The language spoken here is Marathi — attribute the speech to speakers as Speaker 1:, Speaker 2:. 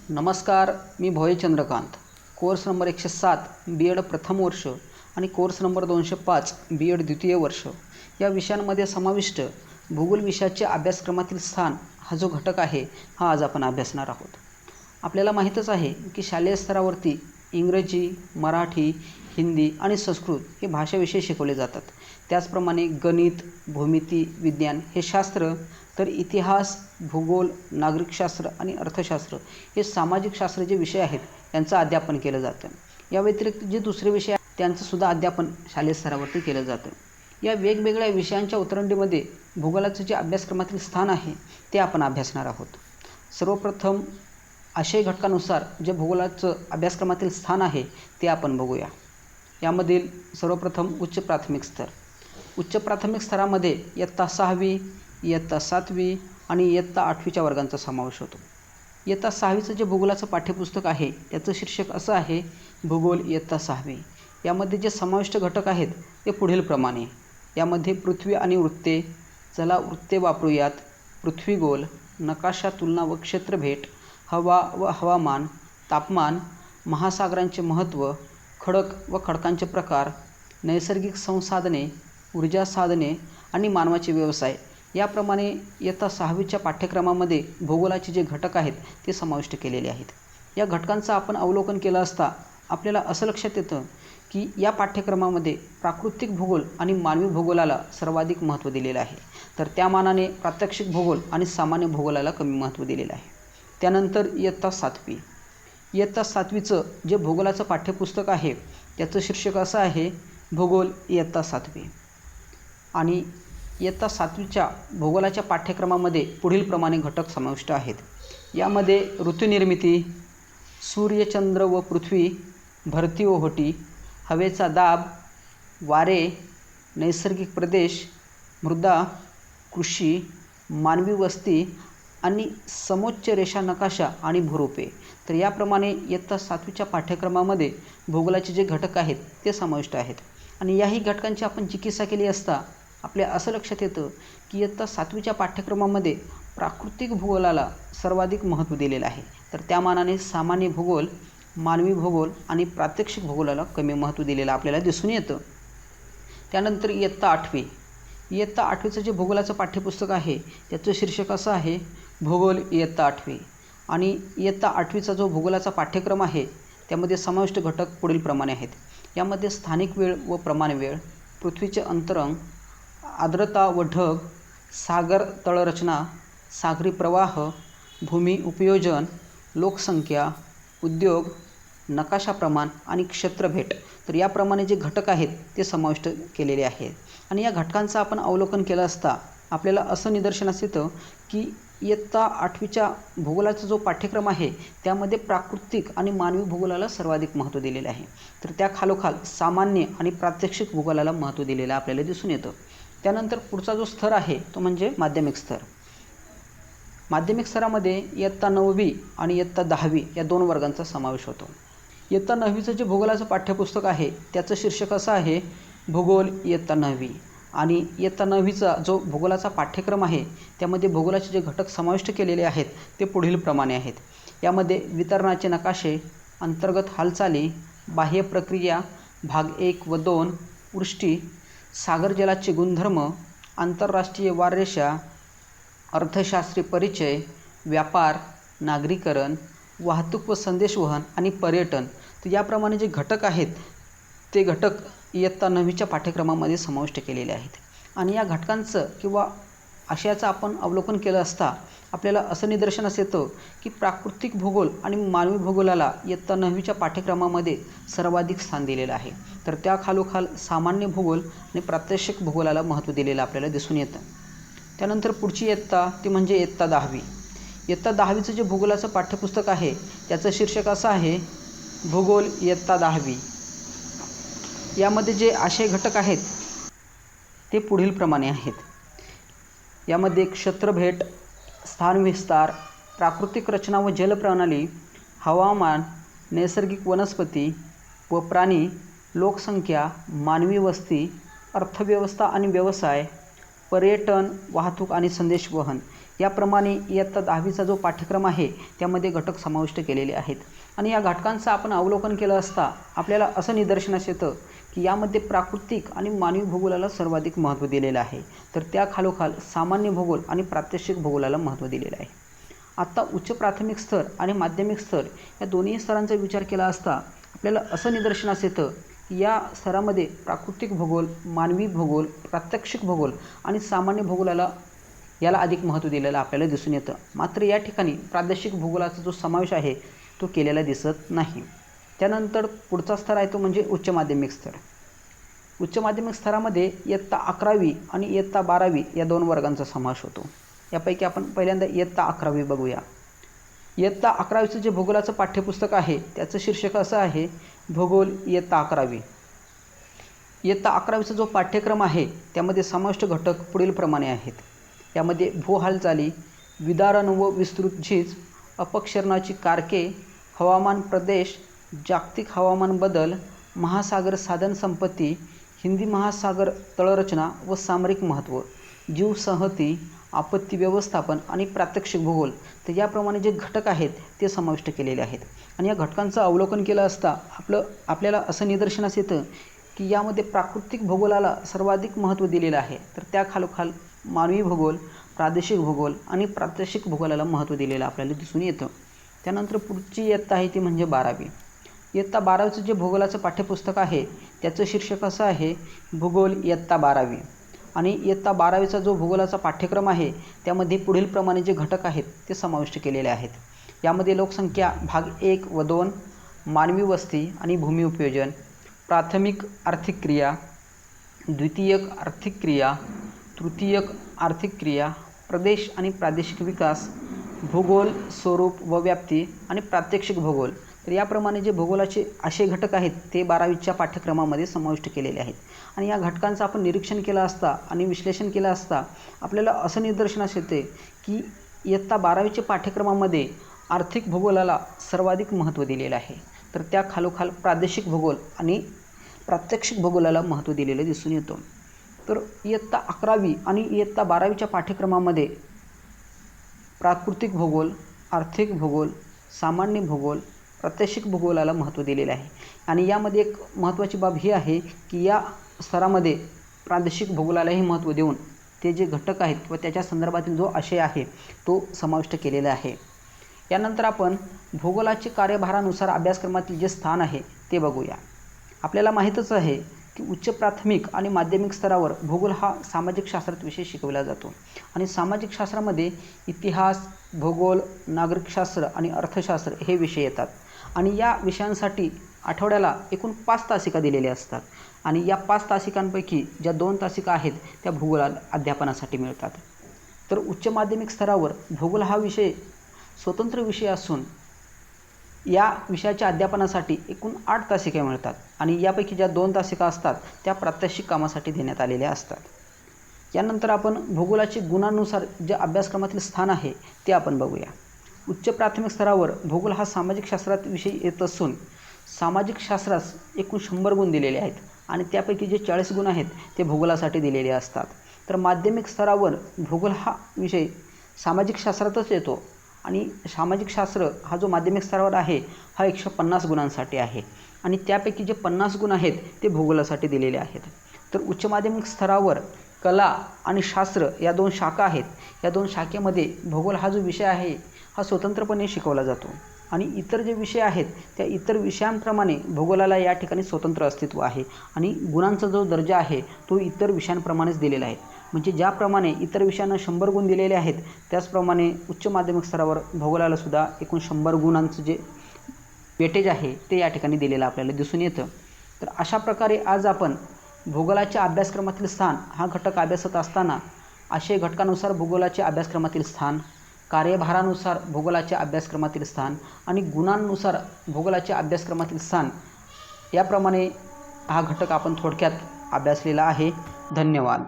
Speaker 1: नमस्कार, मी भोये चंद्रकांत. कोर्स नंबर 107 B.एड प्रथम वर्ष आणि कोर्स नंबर 205 B.एड द्वितीय वर्ष या विषयांमध्ये समाविष्ट भूगोल विषयाचे अभ्यासक्रमातील स्थान हा जो घटक आहे हा आज आपण अभ्यासणार आहोत. आपल्याला माहीतच आहे की शालेय स्तरावरती इंग्रजी, मराठी, हिंदी आणि संस्कृत हे भाषा विषय शिकवले जातात. त्याचप्रमाणे गणित, भूमिती, विज्ञान हे शास्त्र, तर इतिहास, भूगोल, नागरिकशास्त्र आणि अर्थशास्त्र हे सामाजिक शास्त्र जे विषय आहेत यांचं अध्यापन केलं जातं. या व्यतिरिक्त जे दुसरे विषय आहेत त्यांचं सुद्धा अध्यापन शालेय स्तरावरती केलं जातं. या वेगवेगळ्या विषयांच्या उतरंडीमध्ये भूगोलाचं जे अभ्यासक्रमातील स्थान आहे ते आपण अभ्यासणार आहोत. सर्वप्रथम आशय घटकानुसार जे भूगोलाचं अभ्यासक्रमातील स्थान आहे ते आपण बघूया. यामधील सर्वप्रथम उच्च प्राथमिक स्तर. उच्च प्राथमिक स्तरामध्ये इयत्ता 6वी, इयत्ता 7वी आणि इयत्ता 8वीच्या वर्गांचा समावेश होतो. इयत्ता 6वीचं जे भूगोलाचं पाठ्यपुस्तक आहे त्याचं शीर्षक असं आहे भूगोल इयत्ता 6वी. यामध्ये जे समाविष्ट घटक आहेत ते पुढीलप्रमाणे. यामध्ये पृथ्वी आणि वृत्ते, चला वृत्ते वापरूयात, पृथ्वीगोल, नकाशा, तुलना व क्षेत्रभेट, हवा व हवामान, तापमान, महासागरांचे महत्त्व, खडक व खडकांचे प्रकार, नैसर्गिक संसाधने, ऊर्जा साधने आणि मानवाचे व्यवसाय याप्रमाणे इयत्ता 6वीच्या पाठ्यक्रमामध्ये भूगोलाचे जे घटक आहेत ते समाविष्ट केलेले आहेत. या घटकांचं आपण अवलोकन केलं असता आपल्याला असं लक्षात येतं की या पाठ्यक्रमामध्ये प्राकृतिक भूगोल आणि मानवी भूगोलाला सर्वाधिक महत्त्व दिलेलं आहे, तर त्या मानाने प्रात्यक्षिक भूगोल आणि सामान्य भूगोलाला कमी महत्त्व दिलेलं आहे. त्यानंतर इयत्ता 7वी. इयत्ता 7वीचं जे भूगोलाचं पाठ्यपुस्तक आहे त्याचं शीर्षक असं आहे भूगोल इयत्ता 7वी. आणि इयत्ता 7वीच्या भूगोलाच्या पाठ्यक्रमामध्ये पुढीलप्रमाणे घटक समाविष्ट आहेत. यामध्ये ऋतुनिर्मिती, सूर्य, चंद्र व पृथ्वी, भरती ओहोटी, हवेचा दाब, वारे, नैसर्गिक प्रदेश, मृदा, कृषी, मानवी वस्ती आणि समोच्च रेषा नकाशा आणि भूरूपे. तर याप्रमाणे इयत्ता 7वीच्या पाठ्यक्रमामध्ये भूगोलाचे जे घटक आहेत ते समाविष्ट आहेत. आणि याही घटकांची आपण चिकित्सा केली असता आपल्या असं लक्षात येतं की इयत्ता 7वीच्या पाठ्यक्रमामध्ये प्राकृतिक भूगोलाला सर्वाधिक महत्त्व दिलेलं आहे, तर त्या मानाने सामान्य भूगोल, मानवी भूगोल आणि प्रात्यक्षिक भूगोलाला कमी महत्त्व दिलेलं आपल्याला दिसून येतं. त्यानंतर इयत्ता 8वी. इयत्ता 8वीचं जे भूगोलाचं पाठ्यपुस्तक आहे त्याचं शीर्षक असं आहे भूगोल इयत्ता 8वी. आणि इयत्ता 8वीचा जो भूगोलाचा पाठ्यक्रम आहे त्यामध्ये समाविष्ट घटक पुढीलप्रमाणे आहेत. यामध्ये स्थानिक वेळ व प्रमाण वेळ, पृथ्वीचे अंतरंग, आर्द्रता व ढग, सागर तळरचना, सागरी प्रवाह, भूमी उपयोजन, लोकसंख्या, उद्योग, नकाशा प्रमाण आणि क्षेत्रभेट. तर याप्रमाणे जे घटक आहेत ते समाविष्ट केलेले आहेत. आणि या घटकांचं आपण अवलोकन केलं असता आपल्याला असं निदर्शनास येतं की इयत्ता 8वीच्या भूगोलाचा जो पाठ्यक्रम आहे त्यामध्ये प्राकृतिक आणि मानवी भूगोलाला सर्वाधिक महत्त्व दिलेले आहे, तर त्या खालोखाल सामान्य आणि प्रात्यक्षिक भूगोलाला महत्त्व दिलेलं आपल्याला दिसून येतं. त्यानंतर पुढचा जो स्तर आहे तो म्हणजे माध्यमिक स्तर. माध्यमिक स्तरामध्ये इयत्ता 9वी आणि इयत्ता 10वी या 2 वर्गांचा समावेश होतो. इयत्ता 9वीचं जे भूगोलाचं पाठ्यपुस्तक आहे त्याचं शीर्षक असं आहे भूगोल इयत्ता 9वी. आणि इयत्ता 9वीचा जो भूगोलाचा पाठ्यक्रम आहे त्यामध्ये भूगोलाचे जे घटक समाविष्ट केलेले आहेत ते पुढीलप्रमाणे आहेत. यामध्ये वितरणाचे नकाशे, अंतर्गत हालचाली, बाह्य प्रक्रिया, भाग 1 व 2, वृष्टी, सागर जलाचे गुणधर्म, आंतरराष्ट्रीय वाररेषा, अर्थशास्त्रीय परिचय, व्यापार, नागरीकरण, वाहतूक व संदेशवहन आणि पर्यटन. तर याप्रमाणे जे घटक आहेत ते घटक इयत्ता 9वीच्या पाठ्यक्रमामध्ये समाविष्ट केलेले आहेत. आणि या घटकांचं किंवा आशयाचं आपण अवलोकन केलं असता आपल्याला असं निदर्शनास येतं की प्राकृतिक भूगोल आणि मानवी भूगोलाला इयत्ता 9वीच्या पाठ्यक्रमामध्ये सर्वाधिक स्थान दिलेलं आहे, तर त्या खालोखाल सामान्य भूगोल आणि प्रात्यक्षिक भूगोलाला महत्त्व दिलेलं आपल्याला दिसून येतं. त्यानंतर पुढची इयत्ता ती म्हणजे इयत्ता 10वी. इयत्ता 10वीचं जे भूगोलाचं पाठ्यपुस्तक आहे त्याचं शीर्षक असं आहे भूगोल इयत्ता 10वी. यामध्ये जे आशय घटक आहेत ते पुढीलप्रमाणे आहेत. यामध्ये क्षेत्रभेट, स्थानविस्तार, प्राकृतिक रचना व जलप्रणाली, हवामान, नैसर्गिक वनस्पती व प्राणी, लोकसंख्या, मानवी वस्ती, अर्थव्यवस्था आणि व्यवसाय, पर्यटन, वाहतूक आणि संदेशवहन याप्रमाणे इयत्ता 10वीचा जो पाठ्यक्रम आहे त्यामध्ये घटक समाविष्ट केलेले आहेत आणि या घटकांचं आपण अवलोकन केलं असता आपल्याला असं निदर्शनास येतं की यामध्ये प्राकृतिक आणि मानवी भूगोलाला सर्वाधिक महत्त्व दिलेलं आहे, तर त्याखालोखाल सामान्य भूगोल आणि प्रात्यक्षिक भूगोलाला महत्त्व दिलेलं आहे. आत्ता उच्च प्राथमिक स्तर आणि माध्यमिक स्तर या दोन्ही स्तरांचा विचार केला असता आपल्याला असं निदर्शनास येतं की या स्तरामध्ये प्राकृतिक भूगोल, मानवी भूगोल, प्रात्यक्षिक भूगोल आणि सामान्य भूगोलाला याला अधिक महत्त्व दिलेलं आपल्याला दिसून येतं. मात्र या ठिकाणी प्रादेशिक भूगोलाचा जो समावेश आहे तो केलेला दिसत नाही. त्यानंतर पुढचा स्तर आहे तो म्हणजे उच्च माध्यमिक स्तर. उच्च माध्यमिक स्तरामध्ये इयत्ता 11वी आणि इयत्ता 12वी या 2 वर्गांचा समावेश होतो. यापैकी आपण पहिल्यांदा इयत्ता 11वी बघूया. इयत्ता 11वीचं जे भूगोलाचं पाठ्यपुस्तक आहे त्याचं शीर्षक असं आहे भूगोल इयत्ता 11वी. इयत्ता 11वीचा जो पाठ्यक्रम आहे त्यामध्ये समाविष्ट घटक पुढीलप्रमाणे आहेत. यामध्ये भूहालचाली, विदारण व विस्तृत झीज, अपक्षरणाची कारके, हवामान प्रदेश, जागतिक हवामान बदल, महासागर साधन संपत्ती, हिंदी महासागर तळरचना व सामरिक महत्त्व, जीवसंहती, आपत्ती व्यवस्थापन आणि प्रात्यक्षिक भूगोल. तर याप्रमाणे जे घटक आहेत ते समाविष्ट केलेले आहेत आणि या घटकांचं अवलोकन केलं असता आपल्याला असं निदर्शनास येतं की यामध्ये प्राकृतिक भूगोलाला सर्वाधिक महत्त्व दिलेलं आहे, तर त्याखालोखाल मानवी भूगोल, प्रादेशिक भूगोल आणि प्रात्यक्षिक भूगोलाला महत्त्व दिलेलं आपल्याला दिसून येतं. त्यानंतर पुढची इयत्ता आहे ती म्हणजे 12वी. इयत्ता 12वीचं जे भूगोलाचं पाठ्यपुस्तक आहे त्याचं शीर्षक असं आहे भूगोल इयत्ता 12वी आणि इयत्ता 12वीचा जो भूगोलाचा पाठ्यक्रम आहे त्यामध्ये पुढीलप्रमाणे जे घटक आहेत ते समाविष्ट केलेले आहेत. यामध्ये लोकसंख्या भाग 1 व 2, मानवी वस्ती आणि भूमी उपयोजन, प्राथमिक आर्थिक क्रिया, द्वितीयक आर्थिक क्रिया, तृतीयक आर्थिक क्रिया, प्रदेश आणि प्रादेशिक विकास, भूगोल स्वरूप व व्याप्ती आणि प्रात्यक्षिक भूगोल. तर याप्रमाणे जे भूगोलाचे असे घटक आहेत ते 12वीच्या पाठ्यक्रमामध्ये समाविष्ट केलेले आहेत आणि या घटकांचं आपण निरीक्षण केलं असता आणि विश्लेषण केलं असता आपल्याला असं निदर्शनास येते की इयत्ता 12वीच्या पाठ्यक्रमामध्ये आर्थिक भूगोलाला सर्वाधिक महत्त्व दिलेलं आहे, तर त्या खालोखाल प्रादेशिक भूगोल आणि प्रात्यक्षिक भूगोलाला महत्त्व दिलेलं दिसून येतं. तर इयत्ता 11वी आणि इयत्ता 12वीच्या पाठ्यक्रमामध्ये प्राकृतिक भूगोल, आर्थिक भूगोल, सामान्य भूगोल, प्रात्यक्षिक भूगोलाला महत्त्व दिलेले आहे आणि यामध्ये एक महत्त्वाची बाब ही आहे की या स्तरामध्ये प्रादेशिक भूगोलालाही महत्त्व देऊन ते जे घटक आहेत किंवा त्याच्या संदर्भातील जो आशय आहे तो समाविष्ट केलेला आहे. यानंतर आपण भूगोलाचे कार्यभारानुसार अभ्यासक्रमातील जे स्थान आहे ते बघूया. आपल्याला माहीतच आहे की उच्च प्राथमिक आणि माध्यमिक स्तरावर भूगोल हा सामाजिक शास्त्रात विषय शिकवला जातो आणि सामाजिक शास्त्रामध्ये इतिहास, भूगोल, नागरिकशास्त्र आणि अर्थशास्त्र हे विषय येतात आणि या विषयांसाठी आठवड्याला एकूण 5 तासिका दिलेल्या असतात आणि या 5 तासिकांपैकी ज्या 2 तासिका आहेत त्या भूगोल अध्यापनासाठी मिळतात. तर उच्च माध्यमिक स्तरावर भूगोल हा विषय स्वतंत्र विषय असून या विषयाच्या अध्यापनासाठी एकूण 8 तासिका मिळतात आणि यापैकी ज्या 2 तासिका असतात त्या प्रात्यक्षिक कामासाठी देण्यात आलेल्या असतात. यानंतर आपण भूगोलाचे गुणांनुसार जे अभ्यासक्रमातील स्थान आहे ते आपण बघूया. उच्च प्राथमिक स्तरावर भूगोल हा सामाजिक शास्त्रात विषय येत असून सामाजिक शास्त्रास एकूण 100 गुण दिलेले आहेत आणि त्यापैकी जे 40 गुण आहेत ते भूगोलासाठी दिलेले असतात. तर माध्यमिक स्तरावर भूगोल हा विषय सामाजिक शास्त्रातच येतो आणि सामाजिक शास्त्र हा जो माध्यमिक स्तरावर आहे हा 150 गुणांसाठी आहे आणि त्यापैकी जे 50 गुण आहेत ते भूगोलासाठी दिलेले आहेत. तर उच्च माध्यमिक स्तरावर कला आणि शास्त्र या 2 शाखा आहेत. या 2 शाखेमध्ये भूगोल हा जो विषय आहे हा स्वतंत्रपणे शिकवला जातो आणि इतर जे विषय आहेत त्या इतर विषयांप्रमाणे भूगोलाला या ठिकाणी स्वतंत्र अस्तित्व आहे आणि गुणांचा जो दर्जा आहे तो इतर विषयांप्रमाणेच दिलेला आहे. म्हणजे ज्याप्रमाणे इतर विषयांना 100 गुण दिलेले आहेत त्याचप्रमाणे उच्च माध्यमिक स्तरावर भूगोलाला सुद्धा एकूण 100 गुणांचं जे वेटेज आहे ते या ठिकाणी दिलेलं आपल्याला दिसून येतं. तर अशा प्रकारे आज आपण भूगोलाच्या अभ्यासक्रमातील स्थान हा घटक अभ्यासत असताना आशय घटकानुसार भूगोलाच्या अभ्यासक्रमातील स्थान, कार्यभारानुसार भूगोलाच्या अभ्यासक्रमातील स्थान आणि गुणांनुसार भूगोलाच्या अभ्यासक्रमातील स्थान याप्रमाणे हा घटक आपण थोडक्यात अभ्यासलेला आहे. धन्यवाद.